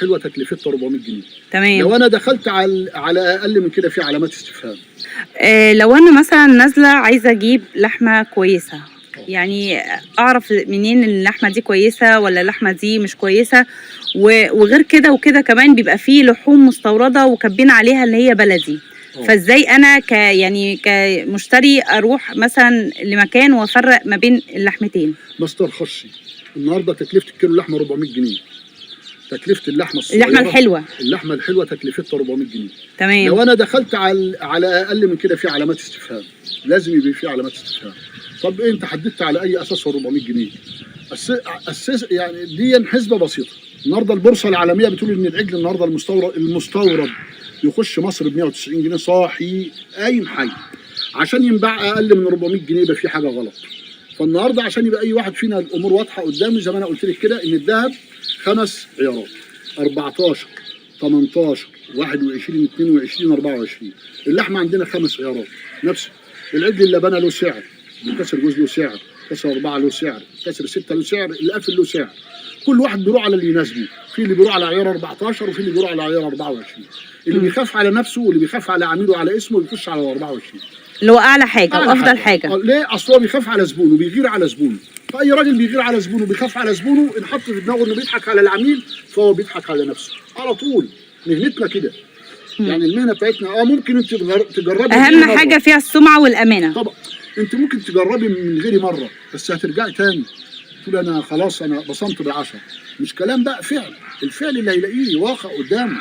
الحلوه تكلفتها 400 جنيه. تمام. لو انا دخلت على اقل من كده في علامات استفهام. لو انا مثلا نازله عايزه اجيب لحمه كويسه، يعني اعرف منين اللحمه دي كويسه ولا اللحمه دي مش كويسه؟ وغير كده وكده كمان بيبقى فيه لحوم مستورده وكاتبين عليها اللي هي بلدي. فازاي انا يعني كمشتري اروح مثلا لمكان وافرق ما بين اللحمتين؟ مستر خشي، النهارده تكلفه الكيلو لحمه 400 جنيه. تكلفه اللحمه اللحمه الحلوه، اللحمه الحلوه تكلفتها 400 جنيه. تمام. لو انا دخلت على اقل من كده في علامات استفهام، لازم يبقى في علامات استفهام. طب إيه انت حددت على اي اساس 400 جنيه؟ اساس يعني دي حسبه بسيطه. النهارده البورصه العالميه بتقول ان العجل النهارده المستورد يخش مصر ب 190 جنيه صاحي قايم حي. عشان ينباع اقل من 400 جنيه يبقى في حاجه غلط. فالنهارده عشان يبقى اي واحد فينا الامور واضحه قدامي زي ما انا قلت لك كده، ان الذهب 5 عيارات: 14 18 21 22 24. اللحمه عندنا 5 عيارات نفس. العجل اللبنه له سعر، الكسر جوز له سعر، كسر 4 له سعر، كسر 6 له سعر، القافل له سعر. كل واحد بيروح على اللي يناسبه، في اللي بيروح على عيار 14 وفي اللي بيروح على عيار 24. اللي بيخاف على نفسه واللي بيخاف على عميله وعلى اسمه بيخش على 24 اللي هو اعلى حاجه وافضل حاجه. ليه؟ اصل هو بيخاف على زبونه، بيغير على زبونه. فاي راجل بيغير على زبونه بيخاف على زبونه، ان حط في دماغه انه بيضحك على العميل فهو بيضحك على نفسه على طول. مهنتنا كده. يعني المهنه بتاعتنا ممكن انت تجربي. اهم حاجه فيها السمعه والامانه. طبعا انت ممكن تجربي من غيري مره بس هترجعي تاني تقول انا خلاص انا بصمت ب10. مش كلام بقى، فعل. الفعل اللي هيلاقيه واقع قدامه.